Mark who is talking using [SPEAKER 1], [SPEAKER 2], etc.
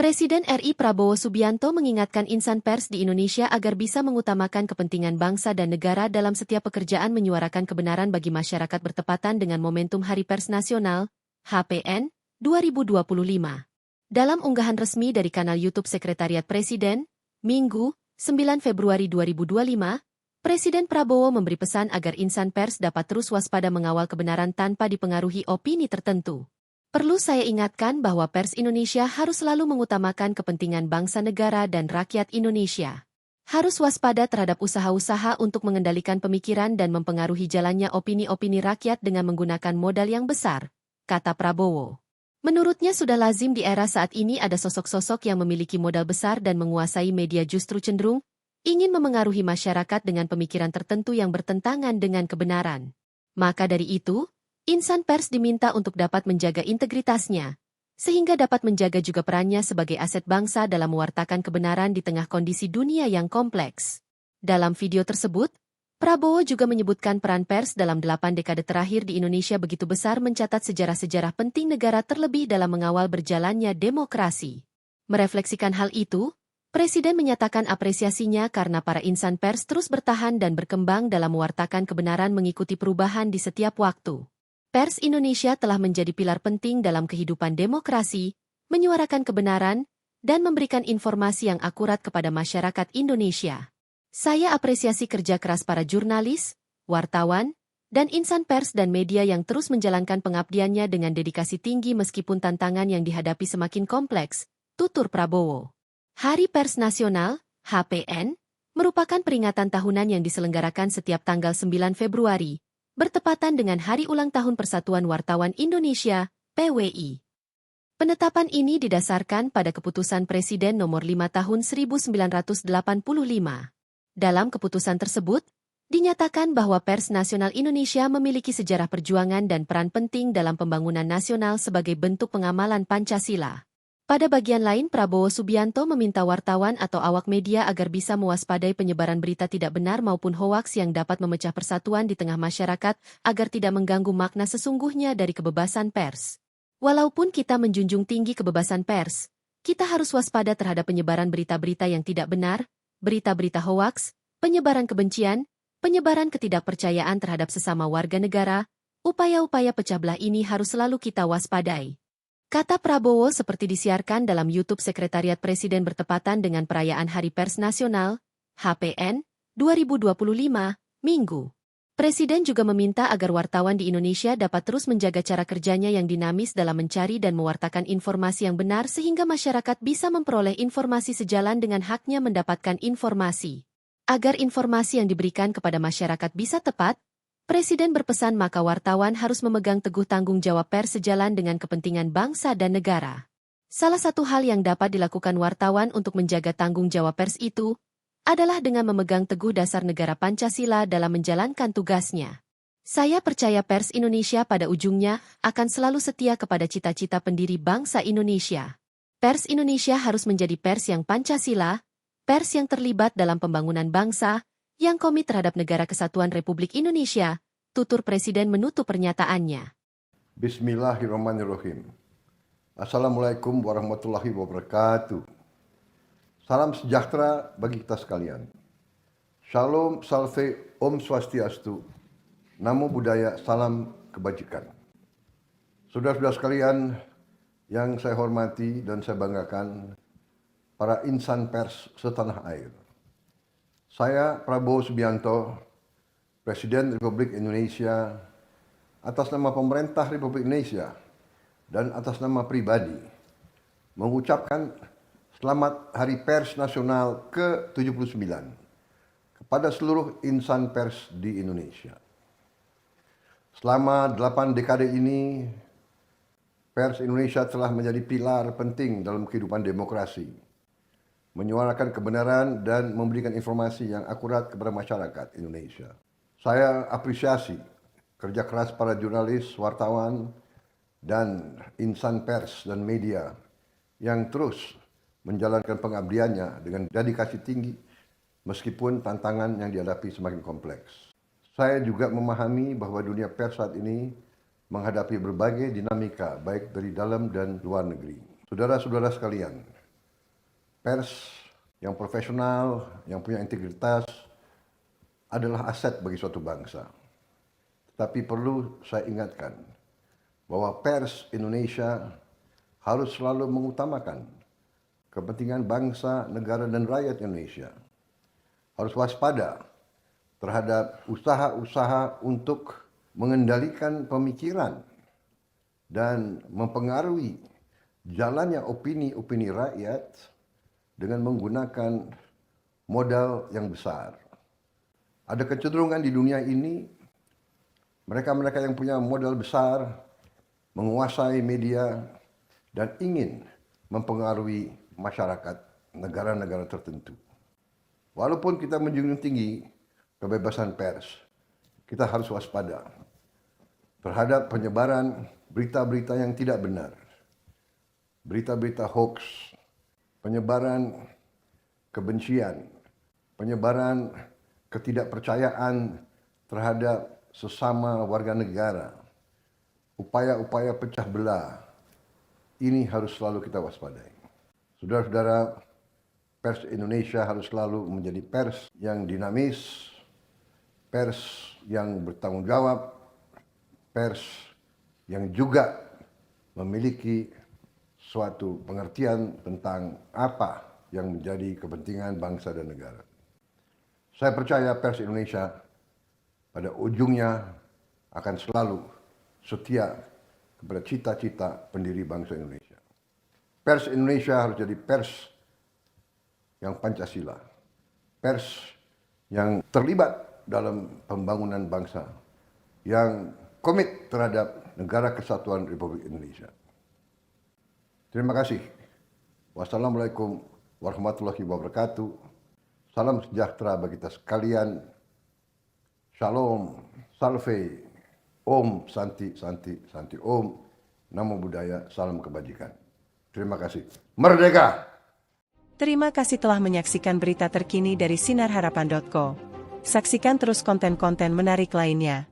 [SPEAKER 1] Presiden RI Prabowo Subianto mengingatkan insan pers di Indonesia agar bisa mengutamakan kepentingan bangsa dan negara dalam setiap pekerjaan menyuarakan kebenaran bagi masyarakat bertepatan dengan momentum Hari Pers Nasional, HPN, 2025. Dalam unggahan resmi dari kanal YouTube Sekretariat Presiden, Minggu, 9 Februari 2025, Presiden Prabowo memberi pesan agar insan pers dapat terus waspada mengawal kebenaran tanpa dipengaruhi opini tertentu. Perlu saya ingatkan bahwa pers Indonesia harus selalu mengutamakan kepentingan bangsa negara dan rakyat Indonesia. Harus waspada terhadap usaha-usaha untuk mengendalikan pemikiran dan mempengaruhi jalannya opini-opini rakyat dengan menggunakan modal yang besar, kata Prabowo. Menurutnya sudah lazim di era saat ini ada sosok-sosok yang memiliki modal besar dan menguasai media justru cenderung ingin memengaruhi masyarakat dengan pemikiran tertentu yang bertentangan dengan kebenaran. Maka dari itu, insan pers diminta untuk dapat menjaga integritasnya, sehingga dapat menjaga juga perannya sebagai aset bangsa dalam mewartakan kebenaran di tengah kondisi dunia yang kompleks. Dalam video tersebut, Prabowo juga menyebutkan peran pers dalam 8 dekade terakhir di Indonesia begitu besar mencatat sejarah-sejarah penting negara terlebih dalam mengawal berjalannya demokrasi. Merefleksikan hal itu, Presiden menyatakan apresiasinya karena para insan pers terus bertahan dan berkembang dalam mewartakan kebenaran mengikuti perubahan di setiap waktu. Pers Indonesia telah menjadi pilar penting dalam kehidupan demokrasi, menyuarakan kebenaran, dan memberikan informasi yang akurat kepada masyarakat Indonesia. Saya apresiasi kerja keras para jurnalis, wartawan, dan insan pers dan media yang terus menjalankan pengabdiannya dengan dedikasi tinggi meskipun tantangan yang dihadapi semakin kompleks, tutur Prabowo. Hari Pers Nasional, HPN, merupakan peringatan tahunan yang diselenggarakan setiap tanggal 9 Februari, bertepatan dengan Hari Ulang Tahun Persatuan Wartawan Indonesia, PWI. Penetapan ini didasarkan pada Keputusan Presiden Nomor 5 Tahun 1985. Dalam keputusan tersebut, dinyatakan bahwa Pers Nasional Indonesia memiliki sejarah perjuangan dan peran penting dalam pembangunan nasional sebagai bentuk pengamalan Pancasila. Pada bagian lain, Prabowo Subianto meminta wartawan atau awak media agar bisa mewaspadai penyebaran berita tidak benar maupun hoaks yang dapat memecah persatuan di tengah masyarakat agar tidak mengganggu makna sesungguhnya dari kebebasan pers. Walaupun kita menjunjung tinggi kebebasan pers, kita harus waspada terhadap penyebaran berita-berita yang tidak benar, berita-berita hoaks, penyebaran kebencian, penyebaran ketidakpercayaan terhadap sesama warga negara. Upaya-upaya pecah belah ini harus selalu kita waspadai. Kata Prabowo seperti disiarkan dalam YouTube Sekretariat Presiden bertepatan dengan perayaan Hari Pers Nasional, HPN, 2025, Minggu. Presiden juga meminta agar wartawan di Indonesia dapat terus menjaga cara kerjanya yang dinamis dalam mencari dan mewartakan informasi yang benar sehingga masyarakat bisa memperoleh informasi sejalan dengan haknya mendapatkan informasi. Agar informasi yang diberikan kepada masyarakat bisa tepat, Presiden berpesan maka wartawan harus memegang teguh tanggung jawab pers sejalan dengan kepentingan bangsa dan negara. Salah satu hal yang dapat dilakukan wartawan untuk menjaga tanggung jawab pers itu adalah dengan memegang teguh dasar negara Pancasila dalam menjalankan tugasnya. Saya percaya pers Indonesia pada ujungnya akan selalu setia kepada cita-cita pendiri bangsa Indonesia. Pers Indonesia harus menjadi pers yang Pancasila, pers yang terlibat dalam pembangunan bangsa, yang komit terhadap Negara Kesatuan Republik Indonesia, tutur Presiden menutup pernyataannya.
[SPEAKER 2] Bismillahirrahmanirrahim. Assalamualaikum warahmatullahi wabarakatuh. Salam sejahtera bagi kita sekalian. Shalom, salve, om swastiastu. Namo buddhaya, salam kebajikan. Saudara-saudara sekalian yang saya hormati dan saya banggakan, para insan pers setanah air. Saya Prabowo Subianto, Presiden Republik Indonesia, atas nama pemerintah Republik Indonesia dan atas nama pribadi, mengucapkan selamat Hari Pers Nasional ke-79 kepada seluruh insan pers di Indonesia. Selama 8 dekade ini, pers Indonesia telah menjadi pilar penting dalam kehidupan demokrasi, menyuarakan kebenaran dan memberikan informasi yang akurat kepada masyarakat Indonesia. Saya apresiasi kerja keras para jurnalis, wartawan, dan insan pers dan media yang terus menjalankan pengabdiannya dengan dedikasi tinggi meskipun tantangan yang dihadapi semakin kompleks. Saya juga memahami bahwa dunia pers saat ini menghadapi berbagai dinamika baik dari dalam dan luar negeri. Saudara-saudara sekalian, Pers yang profesional, yang punya integritas adalah aset bagi suatu bangsa. Tetapi perlu saya ingatkan bahwa pers Indonesia harus selalu mengutamakan kepentingan bangsa, negara, dan rakyat Indonesia. Harus waspada terhadap usaha-usaha untuk mengendalikan pemikiran dan mempengaruhi jalannya opini-opini rakyat dengan menggunakan modal yang besar. Ada kecenderungan di dunia ini, mereka-mereka yang punya modal besar menguasai media dan ingin mempengaruhi masyarakat negara-negara tertentu. Walaupun kita menjunjung tinggi kebebasan pers, kita harus waspada terhadap penyebaran berita-berita yang tidak benar, berita-berita hoax, penyebaran kebencian, penyebaran ketidakpercayaan terhadap sesama warga negara, upaya-upaya pecah belah, ini harus selalu kita waspadai. Saudara-saudara, pers Indonesia harus selalu menjadi pers yang dinamis, pers yang bertanggung jawab, pers yang juga memiliki suatu pengertian tentang apa yang menjadi kepentingan bangsa dan negara. Saya percaya pers Indonesia pada ujungnya akan selalu setia kepada cita-cita pendiri bangsa Indonesia. Pers Indonesia harus jadi pers yang Pancasila, pers yang terlibat dalam pembangunan bangsa, yang komit terhadap Negara Kesatuan Republik Indonesia. Terima kasih. Wassalamualaikum warahmatullahi wabarakatuh. Salam sejahtera bagi kita sekalian. Shalom, salve, Om, Santi, Santi, Santi, Om, Namo Buddhaya, salam kebajikan. Terima kasih. Merdeka!
[SPEAKER 3] Terima kasih telah menyaksikan berita terkini dari sinarharapan.co. Saksikan terus konten-konten menarik lainnya.